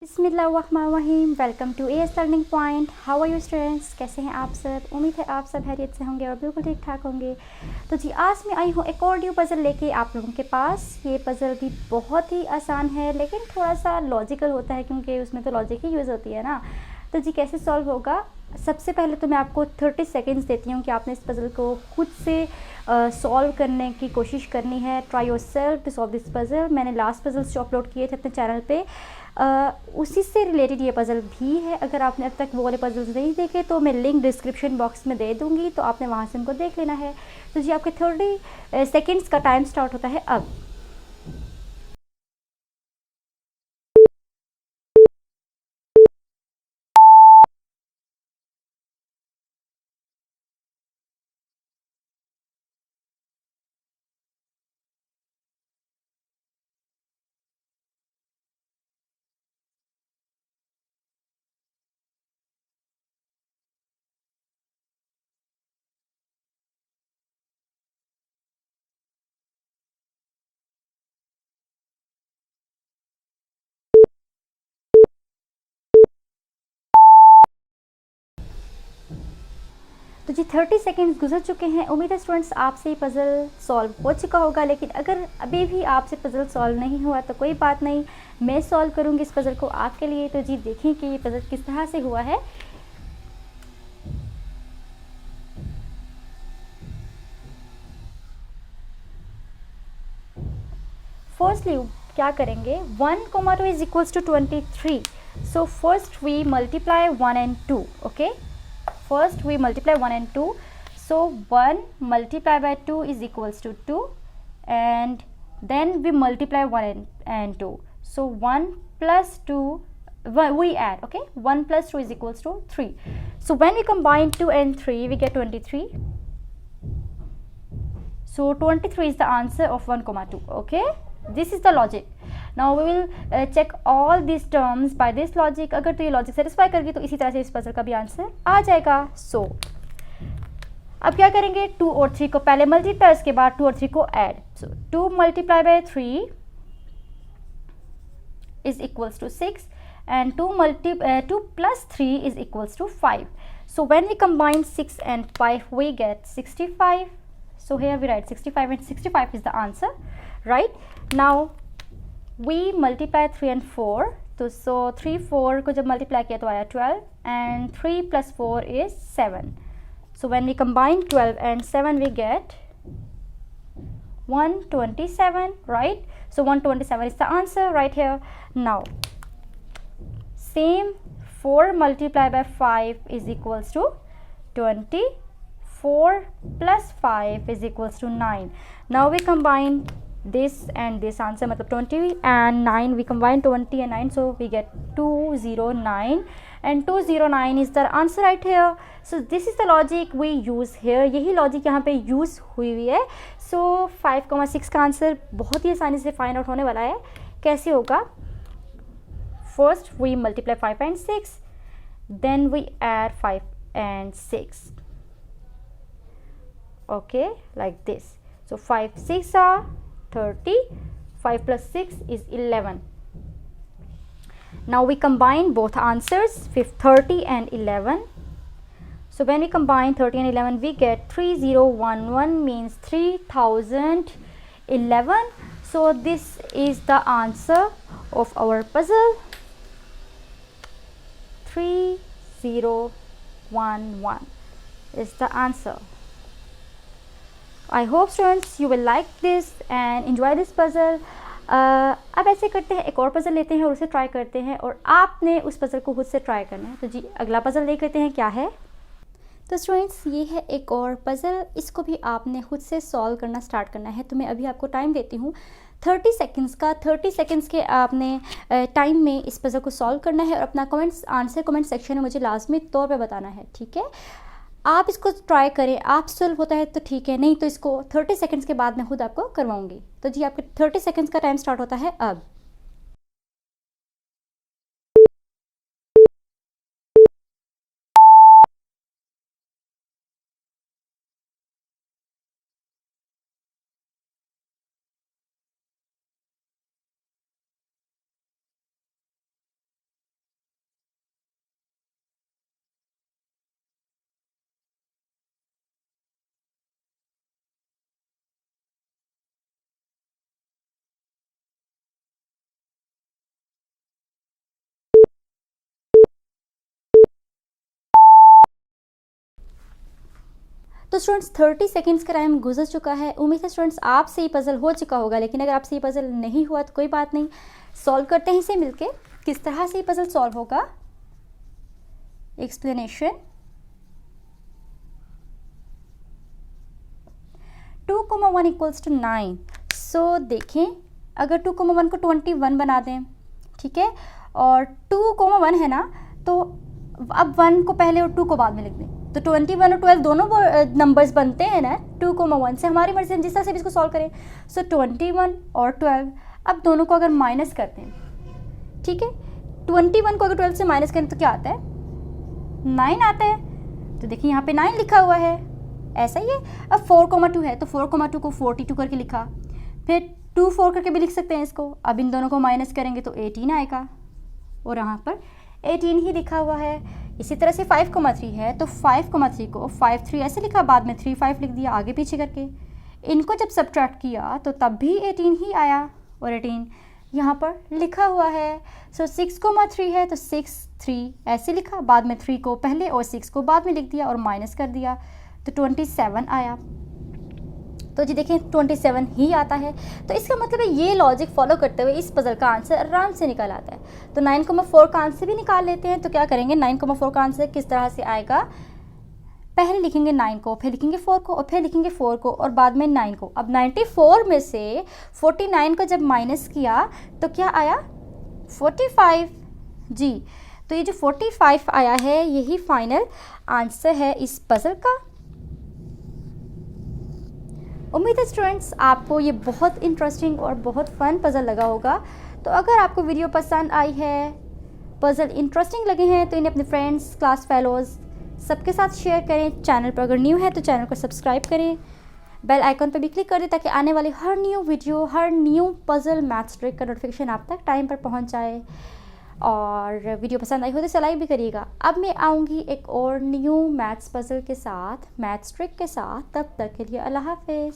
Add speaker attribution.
Speaker 1: बिस्मिल्लाहिर्रहमानिर्रहीम। Welcome to AS learning point. How are you students? कैसे हैं आप सब? उम्मीद है आप सब खैरियत से होंगे और बिल्कुल ठीक ठाक होंगे। तो जी आज मैं आई हूँ एक और न्यू पज़ल लेके आप लोगों के पास। ये पज़ल भी बहुत ही आसान है लेकिन थोड़ा सा लॉजिकल होता है क्योंकि उसमें तो लॉजिक ही यूज़ होती है ना। तो जी कैसे सॉल्व होगा? सबसे पहले तो मैं आपको 30 सेकेंड्स देती हूँ कि आपने इस पज़ल को खुद से सॉल्व करने की कोशिश करनी है। Try yourself to solve this puzzle. मैंने लास्ट पज़ल्स जो अपलोड किए थे अपने चैनल पे उसी से रिलेटेड ये पज़ल भी है। अगर आपने अब तक वो वाले पज़ल्स नहीं देखे तो मैं लिंक डिस्क्रिप्शन बॉक्स में दे दूँगी, तो आपने वहाँ से उनको देख लेना है। तो जी आपके 30 सेकेंड्स का टाइम स्टार्ट होता है अब। तो जी 30 सेकेंड्स गुजर चुके हैं। उम्मीद है स्टूडेंट्स आपसे ये पज़ल सॉल्व हो चुका होगा, लेकिन अगर अभी भी आपसे पज़ल सॉल्व नहीं हुआ तो कोई बात नहीं, मैं सॉल्व करूँगी इस पज़ल को आपके लिए। तो जी देखें कि ये पज़ल किस तरह से हुआ है। फर्स्टली क्या करेंगे, 1, 2 is equals to 23। So first we multiply 1 and 2. Okay, first we multiply 1 and 2. So 1 multiplied by 2 is equals to 2, and then we multiply 1 and 2. So 1 plus 2 we add. Okay, 1 plus 2 is equals to 3. So when we combine 2 and 3 we get 23. So 23 is the answer of 1, 2. Okay, this is the logic. Now we will check all these terms by this logic. अगर तो ये logic satisfy करगी तो इसी तरह से इस puzzle का भी आंसर आ जाएगा। सो अब क्या करेंगे, 2 और 3 को पहले मल्टीप्लाई, उसके बाद 2 और 3 को add. So 2 multiply by 3 is equals to 6, and 2 plus 3 is equals to 5. So when we combine 6 and 5 we get 65. So here we write 65 and 65 is the answer, right? Now we multiply 3 and 4. So 3 4 को जब multiply किया तो आया 12, and 3 plus 4 is 7. So when we combine 12 and 7 we get 127, right? So 127 is the answer right here. Now same, 4 multiplied by 5 is equals to 20. 4 plus 5 is equals to 9. Now we combine this and this answer, matlab 20 and 9, we combine 20 and 9, so we get 209, and 209 is the answer right here. So this is the logic we use here. यही logic यहाँ पे use हुई हुई है। So 5,6 का answer बहुत ही आसानी से फाइंड आउट होने वाला है। कैसे होगा? First we multiply 5 and 6, then we add 5 and 6. Okay, like this. So 5 6 are 30, 5 plus 6 is 11. Now we combine both answers, 30 and 11. So when we combine 30 and 11 we get 3011, means 3011. So this is the answer of our puzzle, 3011 is the answer. I hope students you will like this and enjoy this puzzle. अब ऐसे करते हैं, एक और puzzle लेते हैं और उसे ट्राई करते हैं, और आपने उस पज़ल को खुद से ट्राई करना है। तो जी अगला पज़ल देख लेते हैं क्या है। तो स्टूडेंट्स ये है एक और पज़ल, इसको भी आपने खुद से सॉल्व करना स्टार्ट करना है। तो मैं अभी आपको टाइम देती हूँ 30 सेकेंड्स का। 30 सेकेंड्स के आपने टाइम में इस पज़ल को सॉल्व करना है और अपना आंसर कमेंट सेक्शन में मुझे लाजमी तौर पे बताना है, ठीक है? आप इसको ट्राई करें, आप सॉल्व होता है तो ठीक है, नहीं तो इसको 30 सेकेंड्स के बाद मैं खुद आपको करवाऊंगी। तो जी आपके 30 सेकेंड्स का टाइम स्टार्ट होता है अब। तो स्टूडेंट्स 30 सेकेंड्स का टाइम गुजर चुका है। उम्मीद है स्टूडेंट्स आपसे ये पज़ल हो चुका होगा, लेकिन अगर आपसे ये पज़ल नहीं हुआ तो कोई बात नहीं, सॉल्व करते हैं इसे मिलके। किस तरह से ये पज़ल सॉल्व होगा, एक्सप्लेनेशन। 2,1 equals to 9। सो देखें, अगर 2,1 को 21 बना दें, ठीक है, और 2,1 है ना, तो अब 1 को पहले और 2 को बाद में लिख दें, तो 21 और 12 दोनों नंबर्स बनते हैं ना 2,1 से। हमारी मर्जी हम जिस तरह से भी इसको सॉल्व करें। सो 21 और 12, अब दोनों को अगर माइनस करते हैं, ठीक है, 21 को अगर 12 से माइनस करें तो क्या आता है, 9 आता है। तो देखिए यहाँ पे 9 लिखा हुआ है, ऐसा ही है। अब 4,2 है तो 4,2 को 42 करके लिखा, फिर 2 4 करके भी लिख सकते हैं इसको। अब इन दोनों को माइनस करेंगे तो 18 आएगा, और यहाँ पर 18 ही लिखा हुआ है। इसी तरह से 5,3 है तो 5,3 को 5,3 ऐसे लिखा, बाद में 3,5 लिख दिया आगे पीछे करके। इनको जब सब्ट्रैक्ट किया तो तब भी 18 ही आया, और 18 यहाँ पर लिखा हुआ है। सो 6,3 है तो 6,3 ऐसे लिखा, बाद में 3 को पहले और 6 को बाद में लिख दिया और माइनस कर दिया, तो 27 आया। तो जी देखें 27 ही आता है। तो इसका मतलब है ये लॉजिक फॉलो करते हुए इस पज़ल का आंसर आराम से निकल आता है। तो 9,4 का आंसर भी निकाल लेते हैं। तो क्या करेंगे, 9,4 का आंसर किस तरह से आएगा, पहले लिखेंगे 9 को, फिर लिखेंगे 4 को, और फिर लिखेंगे 4 को, और बाद में 9 को। अब 94 में से 49 को जब माइनस किया तो क्या आया, 45 जी। तो ये जो 45 आया है यही फाइनल आंसर है इस पज़ल का। उम्मीद है स्टूडेंट्स आपको ये बहुत इंटरेस्टिंग और बहुत फ़न पज़ल लगा होगा। तो अगर आपको वीडियो पसंद आई है, पज़ल इंटरेस्टिंग लगे हैं, तो इन्हें अपने फ्रेंड्स, क्लास फेलोज़ सबके साथ शेयर करें। चैनल पर अगर न्यू है तो चैनल को सब्सक्राइब करें, बेल आइकन पर भी क्लिक कर दें ताकि आने वाली हर न्यू वीडियो, हर न्यू पज़ल मैथ्स ट्रिक का नोटिफिकेशन आप तक टाइम पर पहुंच जाए। और वीडियो पसंद आई हो तो इसे लाइक भी करिएगा। अब मैं आऊँगी एक और न्यू मैथ्स पज़ल के साथ, मैथ्स ट्रिक के साथ। तब तक के लिए अल्लाह हाफ़िज़।